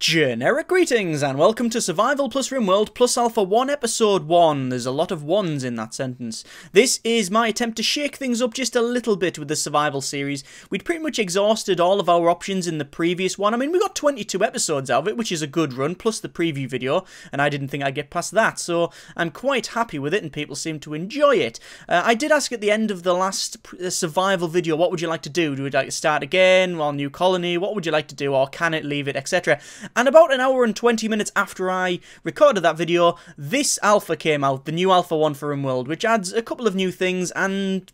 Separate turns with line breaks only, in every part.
Generic greetings and welcome to Survival plus Rimworld plus Alpha 1 Episode 1. There's a lot of ones in that sentence. This is my attempt to shake things up just a little bit with the Survival series. We'd pretty much exhausted all of our options in the previous one. I mean, we got 22 episodes out of it, which is a good run, plus the preview video, and I didn't think I'd get past that, so I'm quite happy with it and people seem to enjoy it. I did ask at the end of the last Survival video, what would you like to do? Would you like to start again, or new colony? What would you like to do, or can it, leave it, etc.? And about an hour and 20 minutes after I recorded that video, this alpha came out, the new Alpha 1 for Rimworld, which adds a couple of new things and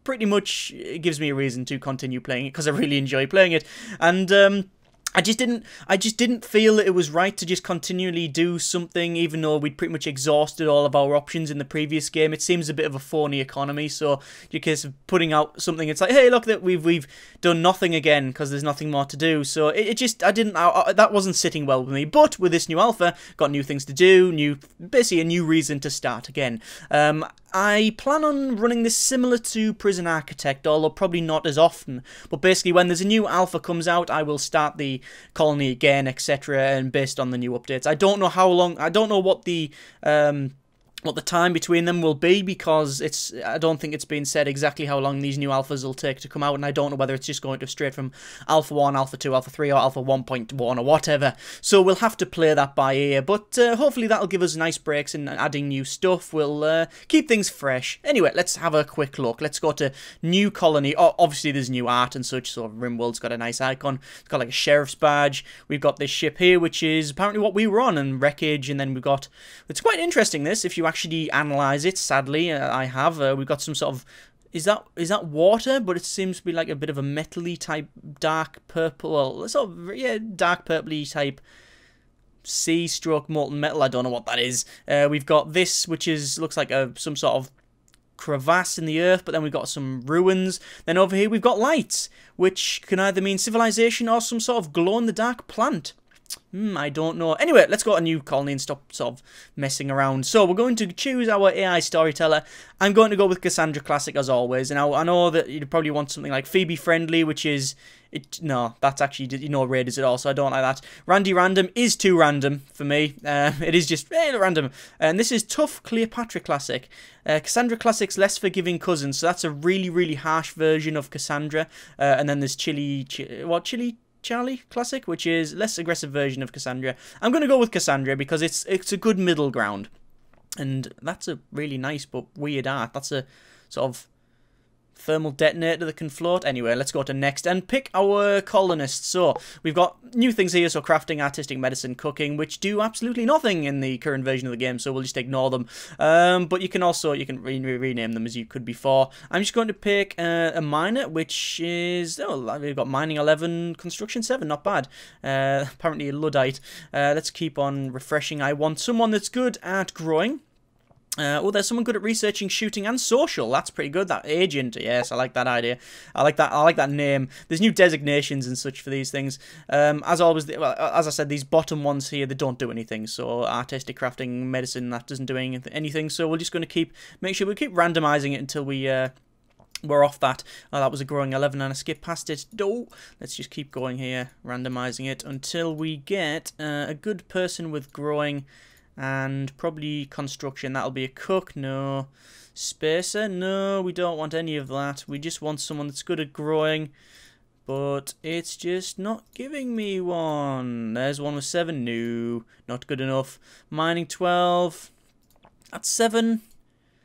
pretty much gives me a reason to continue playing it because I really enjoy playing it. And I just didn't feel that it was right to just continually do something even though we'd pretty much exhausted all of our options in the previous game. It seems a bit of a phony economy, so in case of putting out something, it's like, hey, look, that we've done nothing again because there's nothing more to do. So that wasn't sitting well with me. But with this new alpha, got new things to do, basically a new reason to start again. I plan on running this similar to Prison Architect, although probably not as often. But basically, when there's a new alpha comes out, I will start the colony again, etc. And based on the new updates, I don't know how long. I don't know what the time between them will be because I don't think it's been said exactly how long these new alphas will take to come out, and I don't know whether it's just going to straight from Alpha 1, Alpha 2, Alpha 3, or Alpha 1.1 or whatever. So we'll have to play that by ear, but hopefully that'll give us nice breaks in adding new stuff. We'll keep things fresh. Anyway, let's have a quick look. Let's go to new colony. Oh, obviously there's new art and such, so Rimworld's got a nice icon. It's got like a sheriff's badge. We've got this ship here, which is apparently what we were on, and wreckage, and then we've got... It's quite interesting, this, if you actually analyze it. Sadly, I have. We've got some sort of... Is that water? But it seems to be like a bit of a metally type dark purple, well, sort of, yeah, dark purpley type sea stroke molten metal. I don't know what that is. We've got this, which looks like some sort of crevasse in the earth, but then we've got some ruins. Then over here we've got lights, which can either mean civilization or some sort of glow-in-the-dark plant. I don't know. Anyway, let's go to a new colony and stop sort of messing around. So we're going to choose our AI storyteller. I'm going to go with Cassandra Classic as always. And I know that you'd probably want something like Phoebe Friendly, which is... No, that's actually no Raiders at all, so I don't like that. Randy Random is too random for me. It is just random. And this is Tough Cleopatra Classic. Cassandra Classic's less forgiving cousin, so that's a really, really harsh version of Cassandra. And then there's Chili Charlie Classic, which is less aggressive version of Cassandra. I'm going to go with Cassandra because it's a good middle ground. And that's a really nice but weird art. That's a sort of thermal detonator that can float. Anyway, let's go to next and pick our colonists. So we've got new things here, so crafting, artistic, medicine, cooking, which do absolutely nothing in the current version of the game, so we'll just ignore them. But you can rename them as you could before. I'm just going to pick a miner, which is, oh, we've got mining 11, construction 7, not bad. Apparently a Luddite. Let's keep on refreshing. I want someone that's good at growing. Oh, there's someone good at researching, shooting, and social. That's pretty good. That agent, yes, I like that idea. I like that name. There's new designations and such for these things. As always, as I said, these bottom ones here, they don't do anything. So artistic, crafting, medicine, that doesn't do anything. So we're just going to make sure we keep randomizing it until we're off that. Oh, that was a growing 11 and I skipped past it. No, let's just keep going here, randomizing it until we get a good person with growing. And probably construction. That'll be a cook. No. Spacer. No, we don't want any of that. We just want someone that's good at growing. But it's just not giving me one. There's one with 7. No, not good enough. Mining 12. That's 7.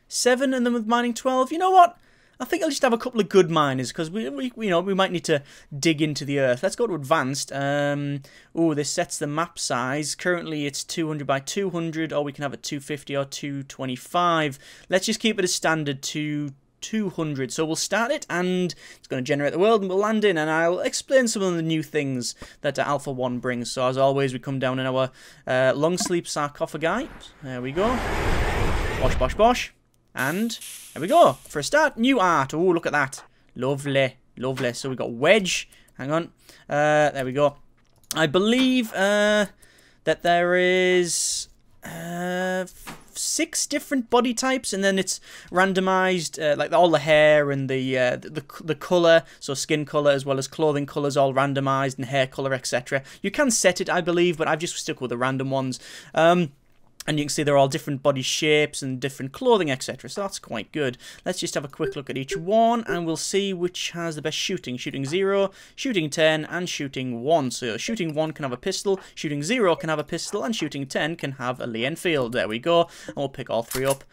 7 and then with mining 12. You know what? I think I'll just have a couple of good miners because we might need to dig into the earth. Let's go to advanced. Oh, this sets the map size. Currently it's 200 by 200, or we can have it 250 or 225. Let's just keep it as standard to 200. So we'll start it, and it's going to generate the world, and we'll land in, and I'll explain some of the new things that Alpha 1 brings. So as always, we come down in our long sleep sarcophagi. There we go. Bosh, bosh, bosh. And there we go. For a start, new art. Oh, look at that. Lovely. Lovely. So we got wedge. Hang on. There we go. I believe that there is 6 different body types, and then it's randomized, like all the hair and the color, so skin color as well as clothing colors, all randomized, and hair color, etc. You can set it, I believe, but I've just stuck with the random ones. And you can see they're all different body shapes and different clothing, etc. So that's quite good. Let's just have a quick look at each one, and we'll see which has the best shooting. Shooting 0, shooting 10, and shooting 1. So shooting 1 can have a pistol, shooting 0 can have a pistol, and shooting 10 can have a Lee Enfield. There we go. And we'll pick all 3 up.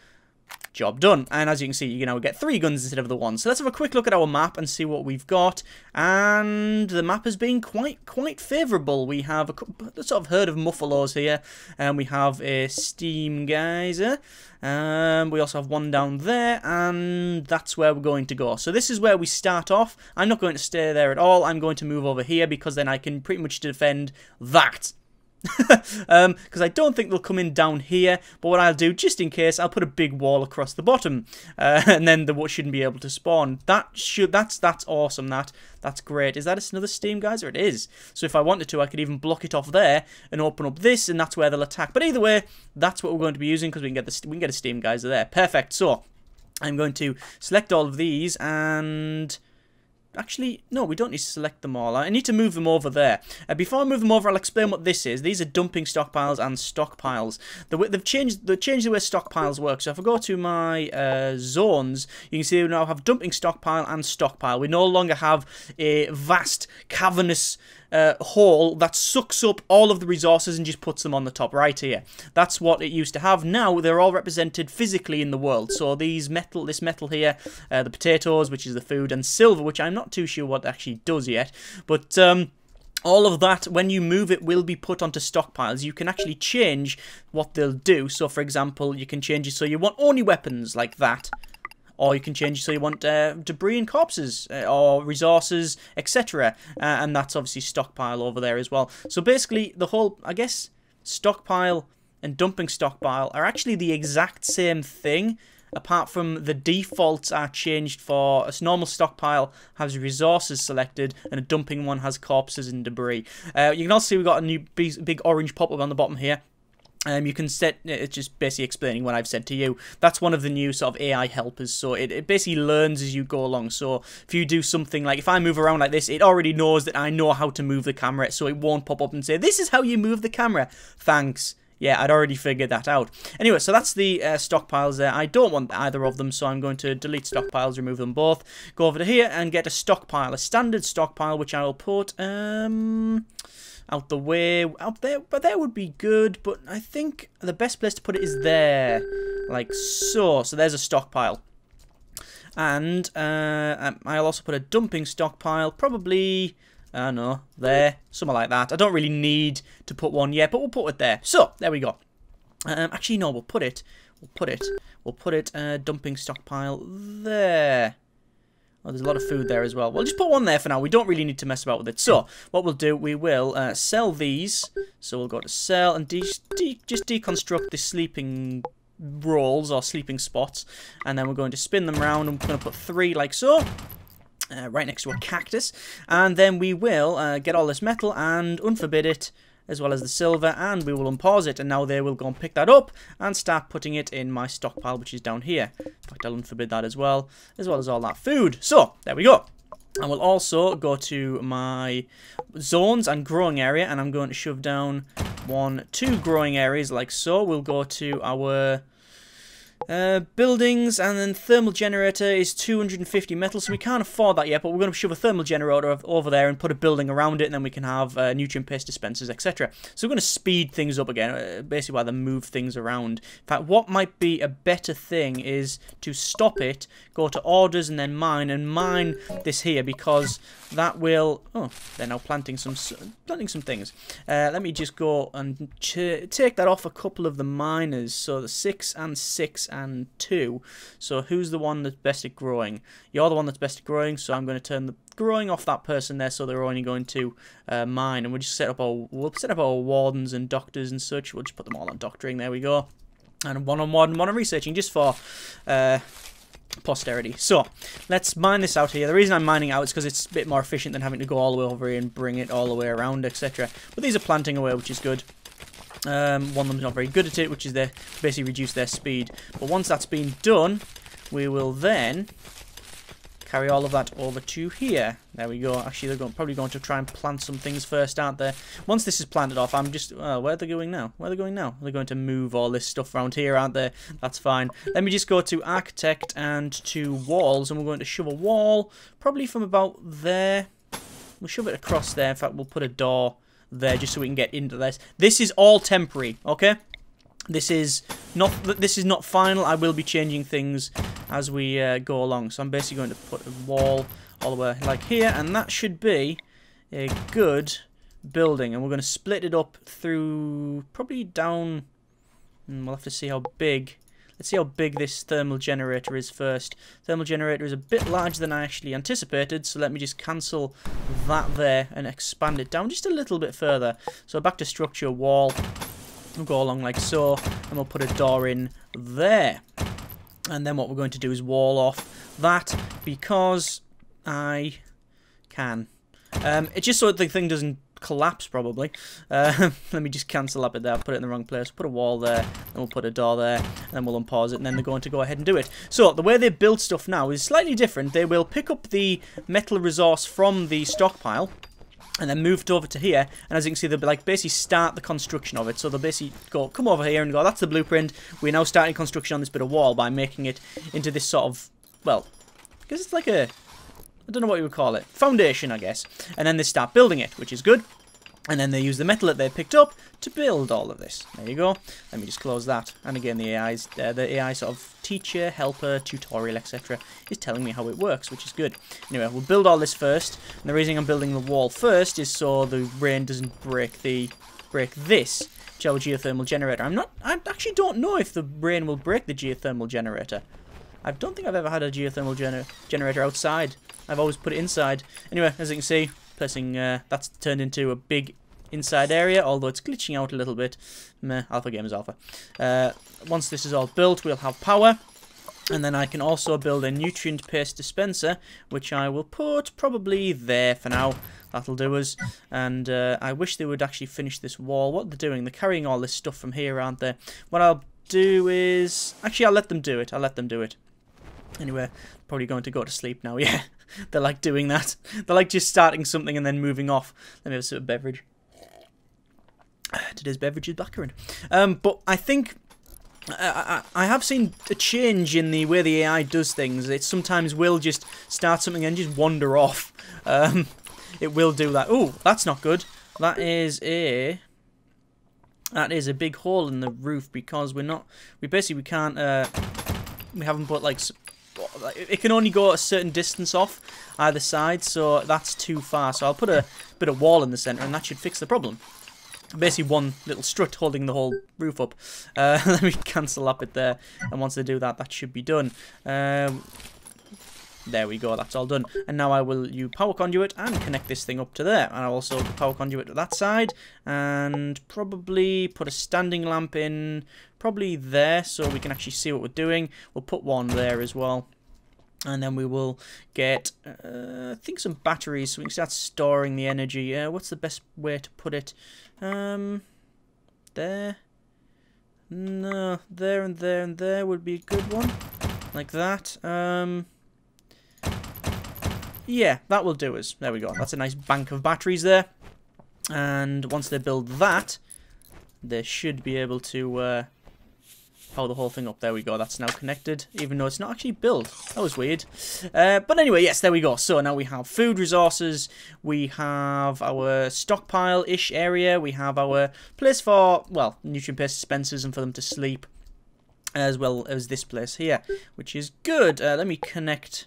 Job done. And as you can see, you can now get 3 guns instead of the 1. So let's have a quick look at our map and see what we've got. And the map has been quite favourable. We have a sort of herd of muffalos here, and we have a steam geyser. We also have one down there, and that's where we're going to go. So this is where we start off. I'm not going to stay there at all. I'm going to move over here because then I can pretty much defend that. Because I don't think they'll come in down here, but what I'll do, just in case, I'll put a big wall across the bottom, and then the shouldn't be able to spawn. That's awesome. That's great. Is that another steam geyser? It is. So if I wanted to, I could even block it off there and open up this, and that's where they'll attack. But either way, that's what we're going to be using, because we can get a steam geyser there. Perfect. So I'm going to select all of these, and actually, no, we don't need to select them all. I need to move them over there. Before I move them over, I'll explain what this is. These are dumping stockpiles and stockpiles. They've changed the way stockpiles work. So if I go to my zones, you can see we now have dumping stockpile and stockpile. We no longer have a vast, cavernous hole that sucks up all of the resources and just puts them on the top right here. That's what it used to have. Now they're all represented physically in the world. So this metal here, the potatoes, which is the food, and silver, which I'm not too sure what actually does yet, but all of that, when you move it, will be put onto stockpiles. You can actually change what they'll do. So for example, you can change it so you want only weapons like that, or you can change it so you want debris and corpses, or resources, etc. And that's obviously stockpile over there as well. So basically, the whole, I guess, stockpile and dumping stockpile are actually the exact same thing, apart from the defaults are changed. For a normal stockpile has resources selected, and a dumping one has corpses and debris. You can also see we've got a new big orange pop-up on the bottom here. You can set, it's just basically explaining what I've said to you. That's one of the new sort of AI helpers, so it basically learns as you go along. So if you do something like, if I move around like this, it already knows that I know how to move the camera, so it won't pop up and say, this is how you move the camera. Thanks. Yeah, I'd already figured that out. Anyway, so that's the stockpiles there. I don't want either of them, so I'm going to delete stockpiles, remove them both. Go over to here and get a stockpile, a standard stockpile, which I will put out the way, out there, but there would be good, but I think the best place to put it is there, like so. So there's a stockpile. And I'll also put a dumping stockpile, probably, I don't know, there, something like that. I don't really need to put one yet, but we'll put it there. So, there we go. Actually, no, we'll put it, dumping stockpile there. Oh, there's a lot of food there as well. We'll just put one there for now. We don't really need to mess about with it. So, what we'll do, we will sell these. So, we'll go to sell and just deconstruct the sleeping rolls or sleeping spots. And then we're going to spin them around, and we're going to put 3 like so. Right next to a cactus. And then we will get all this metal and unforbid it, as well as the silver, and we will unpause it, and now they will go and pick that up and start putting it in my stockpile, which is down here. In fact, I'll unforbid that as well as all that food. So, there we go. And we'll also go to my zones and growing area, and I'm going to shove down 2 growing areas like so. We'll go to our buildings, and then thermal generator is 250 metal, so we can't afford that yet, but we're going to shove a thermal generator over there and put a building around it, and then we can have nutrient paste dispensers, etc. So we're going to speed things up again, basically while they move things around. In fact, what might be a better thing is to stop it, go to orders, and then mine this here, because that will, oh, they're now planting some things. Let me just go and take that off a couple of the miners, so the 6 and 6 and 2. So who's the one that's best at growing? You're the one that's best at growing, so I'm going to turn the growing off that person there, so they're only going to mine, and we'll set up our wardens and doctors and such. We'll just put them all on doctoring. There we go. And one on researching, just for posterity. So let's mine this out here. The reason I'm mining out is because it's a bit more efficient than having to go all the way over here and bring it all the way around, etc. But these are planting away, which is good. One of them's not very good at it, which is they basically reduce their speed. But once that's been done, we will then carry all of that over to here. There we go. Actually, they're probably going to try and plant some things first, aren't they? Once this is planted off, I'm just... where are they going now? Where are they going now? They're going to move all this stuff around here, aren't they? That's fine. Let me just go to Architect and to Walls, and we're going to shove a wall, probably from about there. We'll shove it across there. In fact, we'll put a door there just so we can get into this. This is all temporary, okay? This is not final. I will be changing things as we go along. So I'm basically going to put a wall all the way like here, and that should be a good building. And we're going to split it up through probably down. We'll have to see how big. Let's see how big this thermal generator is first. Thermal generator is a bit larger than I actually anticipated, so let me just cancel that there and expand it down just a little bit further. So back to structure, wall. We'll go along like so, and we'll put a door in there. And then what we're going to do is wall off that because I can. It's just so that the thing doesn't collapse, probably. Let me just cancel that bit there, put it in the wrong place, put a wall there, and we'll put a door there, and then we'll unpause it, and then they're going to go ahead and do it. So, the way they build stuff now is slightly different. They will pick up the metal resource from the stockpile, and then move it over to here, and as you can see, they'll like basically start the construction of it. So they'll basically come over here and go, that's the blueprint. We're now starting construction on this bit of wall by making it into this sort of, well, I guess it's like a, I don't know what you would call it, foundation, I guess. And then they start building it, which is good. And then they use the metal that they picked up to build all of this. There you go. Let me just close that. And again, the AI sort of teacher, helper, tutorial, etc. is telling me how it works, which is good. Anyway, we'll build all this first. And the reason I'm building the wall first is so the rain doesn't break this geothermal generator. I actually don't know if the rain will break the geothermal generator. I don't think I've ever had a geothermal generator outside. I've always put it inside. Anyway, as you can see, placing that's turned into a big inside area, although it's glitching out a little bit. Meh, Alpha Gamers Alpha. Once this is all built, we'll have power. And then I can also build a nutrient paste dispenser, which I will put probably there for now. That'll do us. And I wish they would actually finish this wall. What they're doing, they're carrying all this stuff from here, aren't they? What I'll do is... Actually, I'll let them do it. I'll let them do it. Anyway, probably going to go to sleep now, yeah. They're like doing that. They're like just starting something and then moving off. Let me have a sip of beverage. Today's beverage is blackcurrant. But I think I have seen a change in the way the AI does things. It sometimes will just start something and just wander off. It will do that. Oh, that's not good. That is a big hole in the roof because we can't we haven't put like it can only go a certain distance off either side, so that's too far. So I'll put a bit of wall in the center and that should fix the problem. Basically one little strut holding the whole roof up. Let me cancel that bit there, and once they do that, that should be done. There we go, that's all done. And now I will use power conduit and connect this thing up to there. And I'll also put power conduit to that side, and probably put a standing lamp in probably there so we can actually see what we're doing. We'll put one there as well. And then we will get, I think, some batteries so we can start storing the energy. What's the best way to put it? There. No, there and there and there would be a good one. Like that. Yeah, that will do us. There we go. That's a nice bank of batteries there. And once they build that, they should be able to power the whole thing up. There we go. That's now connected, even though it's not actually built. That was weird. But anyway, yes, there we go. So now we have food resources. We have our stockpile-ish area. We have our place for, well, nutrient-based dispensers and for them to sleep, as well as this place here, which is good. Let me connect...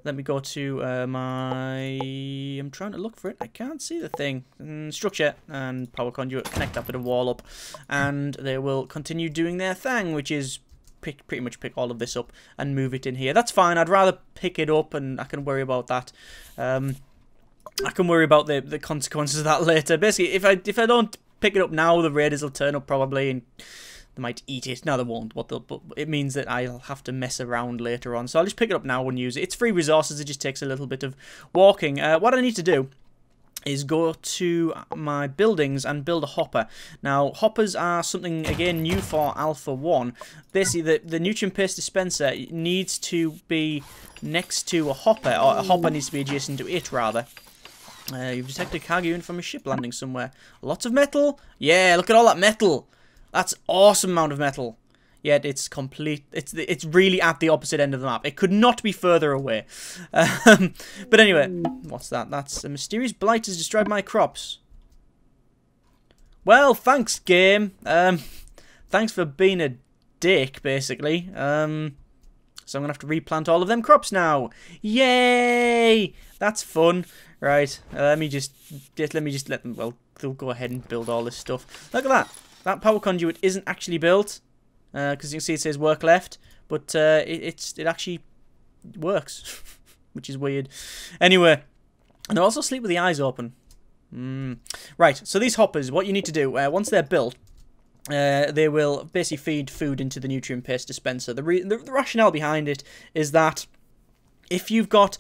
Let me go to I'm trying to look for it. I can't see the thing. Structure and power conduit. Connect that bit of wall up. And they will continue doing their thing, which is pretty much pick all of this up and move it in here. That's fine. I'd rather pick it up and I can worry about that. I can worry about the consequences of that later. Basically, if I don't pick it up now, the raiders will turn up probably and... They might eat it. No, they won't. But it means that I'll have to mess around later on. So I'll just pick it up now and use it. It's free resources. It just takes a little bit of walking. What I need to do is go to my buildings and build a hopper. Now, hoppers are something, again, new for Alpha 1. Basically, the nutrient paste dispenser needs to be next to a hopper, or a hopper needs to be adjacent to it, rather. You've detected cargo unit from a ship landing somewhere. Lots of metal. Yeah, look at all that metal. That's an awesome amount of metal. Yet it's complete. It's really at the opposite end of the map. It could not be further away. But anyway, what's that? That's a mysterious blight has destroyed my crops. Well, thanks, game. Thanks for being a dick, basically. So I'm gonna have to replant all of them crops now. Yay! That's fun. Right. Let me just let them. Well, they'll go ahead and build all this stuff. Look at that. That power conduit isn't actually built. Because you can see it says work left, but it actually works, which is weird. Anyway, and they also sleep with the eyes open. Right, so these hoppers, what you need to do, once they're built, they will basically feed food into the nutrient paste dispenser. The rationale behind it is that if you've got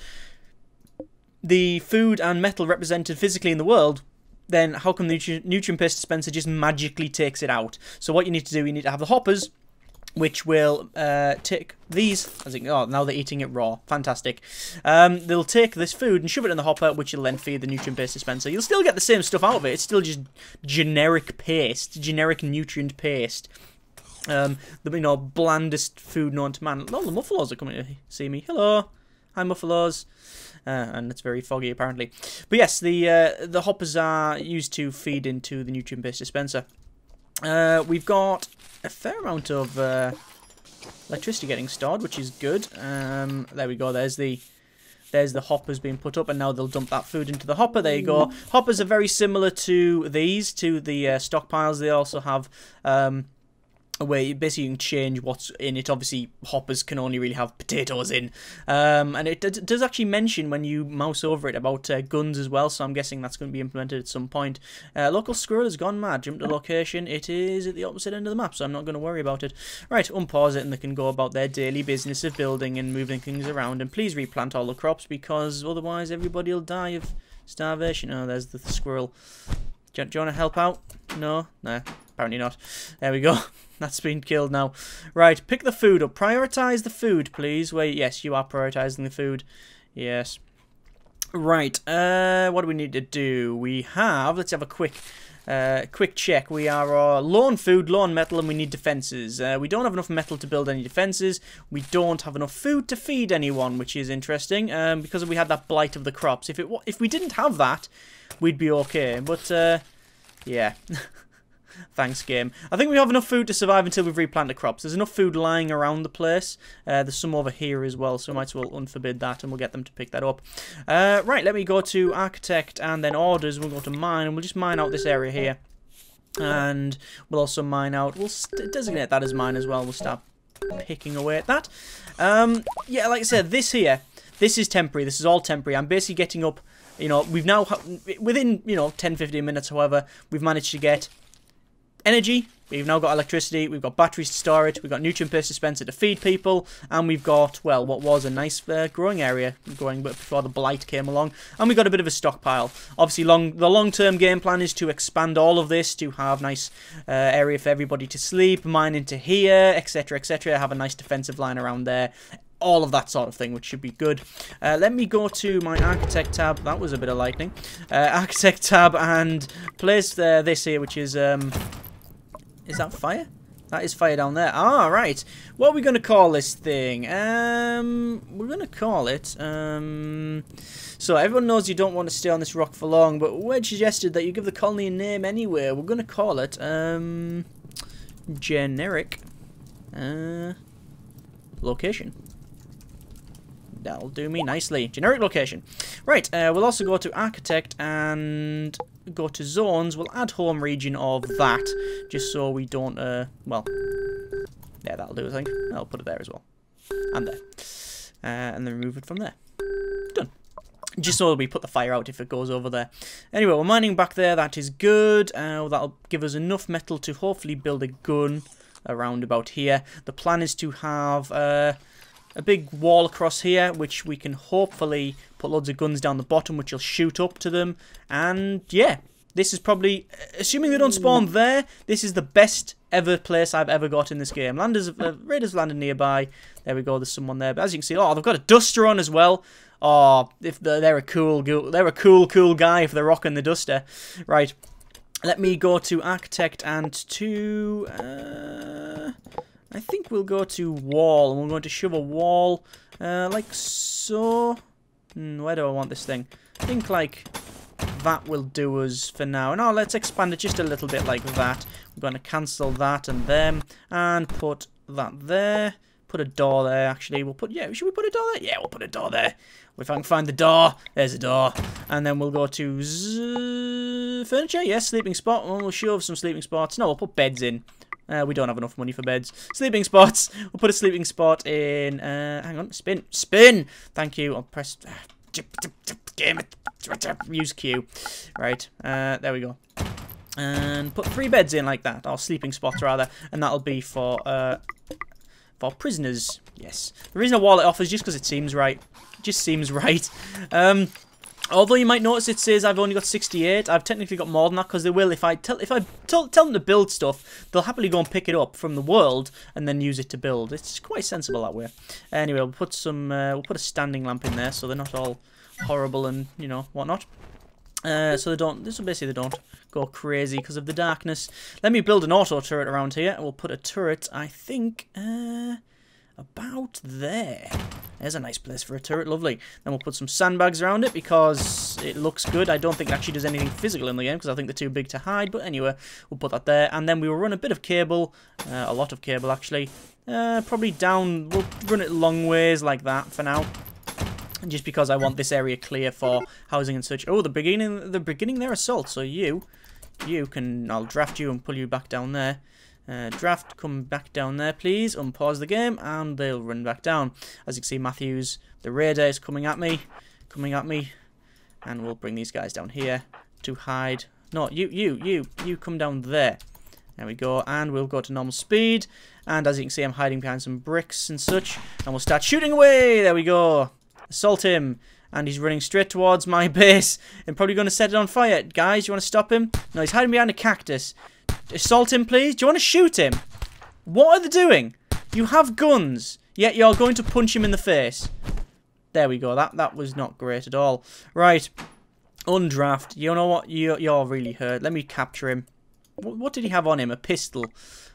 the food and metal represented physically in the world, then how come the nutrient paste dispenser just magically takes it out? So what you need to do, you need to have the hoppers, which will take these, now they're eating it raw. Fantastic. They'll take this food and shove it in the hopper, which will then feed the nutrient paste dispenser. You'll still get the same stuff out of it. It's still just generic paste, generic nutrient paste. The blandest food known to man. All the muffaloes are coming to see me. Hello. Hi, muffaloes. And it's very foggy, apparently. But yes, the hoppers are used to feed into the nutrient paste dispenser. We've got a fair amount of electricity getting stored, which is good. There we go. There's the hoppers being put up, and now they'll dump that food into the hopper. There you go. Hoppers are very similar to these, to the stockpiles. They also have a way basically you can change what's in it. Obviously, hoppers can only really have potatoes in, and it does actually mention when you mouse over it about guns as well, so I'm guessing that's going to be implemented at some point. Local squirrel has gone mad. Jump to location. It is at the opposite end of the map, so I'm not going to worry about it. Right, unpause it and they can go about their daily business of building and moving things around, and please replant all the crops, because otherwise everybody will die of starvation. Oh, there's the squirrel. Do you want to help out? No? Nah, apparently not. There we go. That's been killed now. Right, pick the food up. Prioritise the food, please. Wait, yes, you are prioritising the food. Yes. Right, what do we need to do? We have, let's have a quick check. We are low on food, low on metal, and we need defences. We don't have enough metal to build any defences. We don't have enough food to feed anyone, which is interesting, because we had that blight of the crops. If we didn't have that, we'd be okay, but, yeah. Thanks, game. I think we have enough food to survive until we've replanted crops. There's enough food lying around the place. There's some over here as well, so we might as well unforbid that, and we'll get them to pick that up. Right, let me go to Architect and then Orders. We'll go to Mine, and we'll just mine out this area here. And we'll also mine out... We'll designate that as mine as well. We'll start picking away at that. Yeah, like I said, this here, this is temporary. This is all temporary. I'm basically getting up... we've now... Within, 10-15 minutes, however, we've managed to get... energy, we've now got electricity, we've got batteries to store it, we've got nutrient paste dispenser to feed people, and we've got, well, what was a nice growing area growing before the blight came along, and we've got a bit of a stockpile. Obviously, the long-term game plan is to expand all of this to have nice area for everybody to sleep, mine into here, etc, etc, have a nice defensive line around there. All of that sort of thing, which should be good. Let me go to my Architect tab. That was a bit of lightning. Architect tab and place this here, which is... Is that fire? That is fire down there. Ah, right. What are we going to call this thing? We're going to call it... So, everyone knows you don't want to stay on this rock for long, but Wedge suggested that you give the colony a name anyway. We're going to call it... generic... location. That'll do me nicely. Generic location. Right, we'll also go to Architect and go to Zones. We'll add home region of that, just so we don't, well, yeah, that'll do, I think. I'll put it there as well. And there. And then remove it from there. Done. Just so we put the fire out if it goes over there. Anyway, we're mining back there. That is good. That'll give us enough metal to hopefully build a gun around about here. The plan is to have... a big wall across here, which we can hopefully put loads of guns down the bottom, which will shoot up to them. And yeah, this is probably, assuming they don't spawn there, this is the best ever place I've ever got in this game. Raiders landed nearby. There we go. There's someone there. But as you can see, oh, they've got a duster on as well. Oh, if they're a cool guy if they're rocking the duster. Right. Let me go to architect and to I think we'll go to wall, and we're going to shove a wall like so. Where do I want this thing? I think like that will do us for now. Now let's expand it just a little bit like that. We're going to cancel that and them and put that there. Put a door there, actually. We'll put, yeah, should we put a door there? Yeah, we'll put a door there. If I can find the door, there's a door. And then we'll go to furniture, yes, sleeping spot. Oh, we'll shove some sleeping spots. No, we'll put beds in. We don't have enough money for beds. Sleeping spots. We'll put a sleeping spot in, hang on, spin. Spin! Thank you. I'll press, game it. Use Q. Right, there we go. And put 3 beds in like that, or sleeping spots rather. And that'll be for prisoners, yes. The reason I wall it off is just because it seems right. It just seems right. Although you might notice it says I've only got 68. I've technically got more than that because they will. If I tell them to build stuff, they'll happily go and pick it up from the world and then use it to build. It's quite sensible that way. Anyway, we'll put some. We'll put a standing lamp in there so they're not all horrible and whatnot. So they don't. So basically they don't go crazy because of the darkness. Let me build an auto turret around here. We'll put a turret, I think, about there. There's a nice place for a turret. Lovely. Then we'll put some sandbags around it because it looks good. I don't think it actually does anything physical in the game because I think they're too big to hide. But anyway, we'll put that there. And then we will run a bit of cable, a lot of cable actually. Probably down. We'll run it long ways like that for now. Just because I want this area clear for housing and such. Oh, they're beginning their assault. So you can, I'll draft you and pull you back down there. Draft, come back down there, please. Unpause the game, and they'll run back down. As you can see, Matthews, the raider, is coming at me, and we'll bring these guys down here to hide. No, you come down there. There we go, and we'll go to normal speed. And as you can see, I'm hiding behind some bricks and such, and we'll start shooting away. There we go. Assault him. And he's running straight towards my base. I'm probably going to set it on fire. Guys, you want to stop him? No, he's hiding behind a cactus. Assault him, please. Do you want to shoot him? What are they doing? You have guns, yet you're going to punch him in the face. There we go. That was not great at all. Right. Undraft. You know what? You're really hurt. Let me capture him. What did he have on him? A pistol.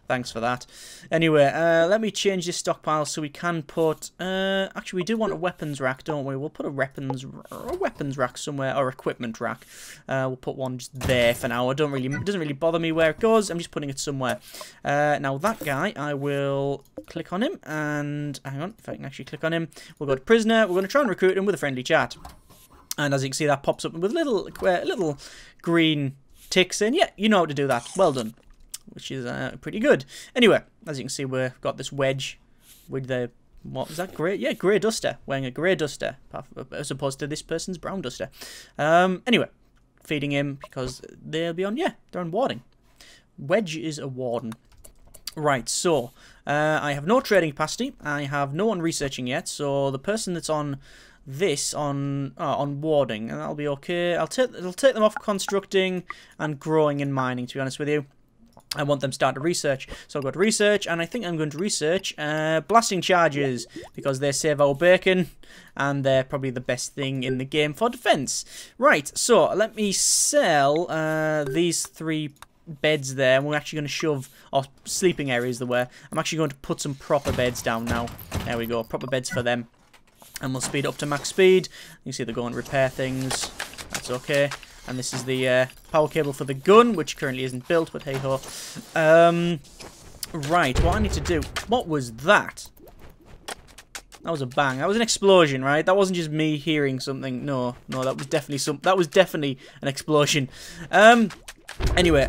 Thanks for that. Anyway, let me change this stockpile so we can put... actually, we do want a weapons rack, don't we? We'll put a weapons rack somewhere, or equipment rack. We'll put one just there for now. It doesn't really bother me where it goes. I'm just putting it somewhere. Now, that guy, I will click on him. And, hang on, if I can actually click on him. We'll go to prisoner. We're going to try and recruit him with a friendly chat. And as you can see, that pops up with little green ticks in. Yeah, you know how to do that. Well done. Which is pretty good. Anyway, as you can see, we've got this wedge with the... What was that? Grey? Yeah, grey duster. Wearing a grey duster. As opposed to this person's brown duster. Anyway, feeding him because they'll be on... Yeah, they're on warding. Wedge is a warden. Right, so... I have no trading capacity. I have no one researching yet. So the person that's on... this on warding, and that'll be okay. I'll take them off constructing and growing and mining, to be honest with you. I want them to start to research. So I'll go to research, and I think I'm going to research blasting charges, because they save our bacon, and they're probably the best thing in the game for defense. Right, so let me sell these 3 beds there, and we're actually going to shove, or sleeping areas the way. I'm actually going to put some proper beds down now. There we go, proper beds for them. And we'll speed up to max speed. You can see they're going to repair things. That's okay. And this is the power cable for the gun, which currently isn't built, but hey-ho. Right, what I need to do... What was that? That was a bang. That was an explosion, right? That wasn't just me hearing something. No, that was definitely that was definitely an explosion. Anyway.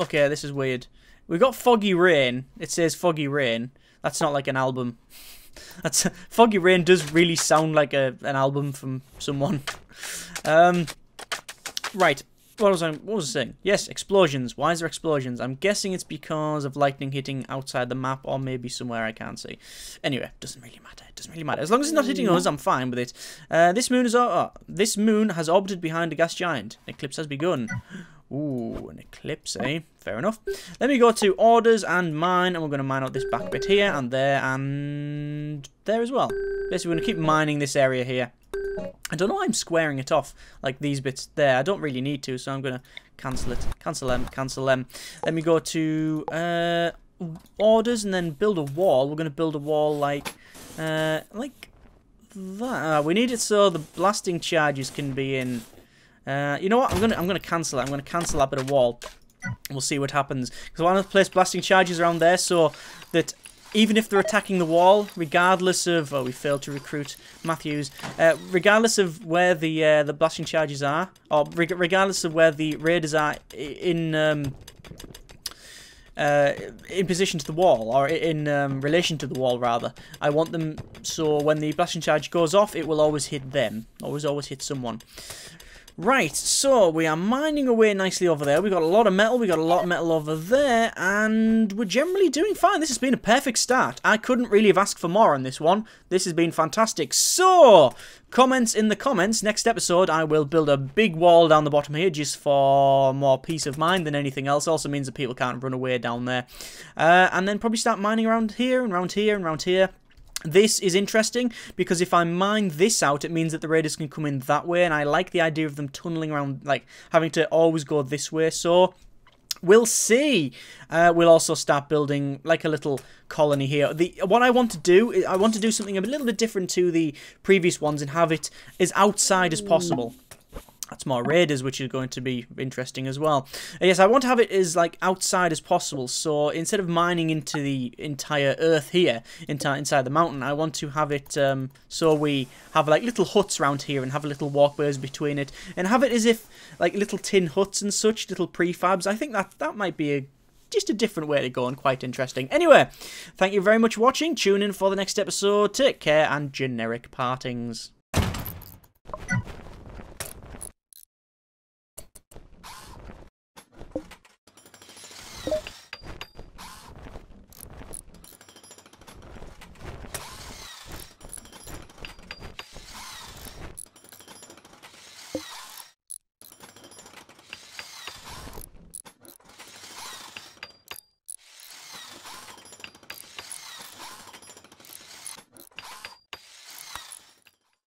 Okay, this is weird. We got Foggy Rain. It says Foggy Rain. That's not like an album. That's Foggy Rain does really sound like an album from someone. Right. What was I saying? Yes, explosions. Why is there explosions? I'm guessing it's because of lightning hitting outside the map, or maybe somewhere I can't see. Anyway, doesn't really matter. It doesn't really matter. As long as it's not hitting us, I'm fine with it. This moon has orbited behind a gas giant. An eclipse has begun. Ooh, an eclipse, eh? Fair enough. Let me go to orders and mine, and we're going to mine out this back bit here and there as well. Basically, we're going to keep mining this area here. I don't know why I'm squaring it off, like these bits there. I don't really need to, so I'm going to cancel it. Cancel them. Let me go to orders and then build a wall. We're going to build a wall like that. We need it so the blasting charges can be in. You know what? I'm gonna cancel it. I'm gonna cancel that bit of wall. We'll see what happens. Because I want to place blasting charges around there so that even if they're attacking the wall, regardless of... Oh, we failed to recruit Matthews. Regardless of where the blasting charges are, or regardless of where the raiders are in position to the wall, or in relation to the wall, rather, I want them so when the blasting charge goes off, it will always hit them. Always hit someone. Right, so we are mining away nicely over there. We got a lot of metal, over there, and we're generally doing fine. This has been a perfect start. I couldn't really have asked for more on this one. This has been fantastic. So, comments in the comments. Next episode, I will build a big wall down the bottom here just for more peace of mind than anything else. Also means that people can't run away down there. And then probably start mining around here and around here and around here. This is interesting because if I mine this out, it means that the raiders can come in that way, and I like the idea of them tunneling around, like having to always go this way. So we'll see. We'll also start building like a little colony here. What I want to do is I want to do something a little bit different to the previous ones and have it as outside as possible. That's more raiders, which is going to be interesting as well. Yes, I want to have it as like outside as possible. So instead of mining into the entire earth here, inside the mountain, I want to have it so we have like little huts around here and have little walkways between it, and have it as if like little tin huts and such, little prefabs. I think that might be just a different way to go and quite interesting. Anyway, thank you very much for watching. Tune in for the next episode. Take care and generic partings.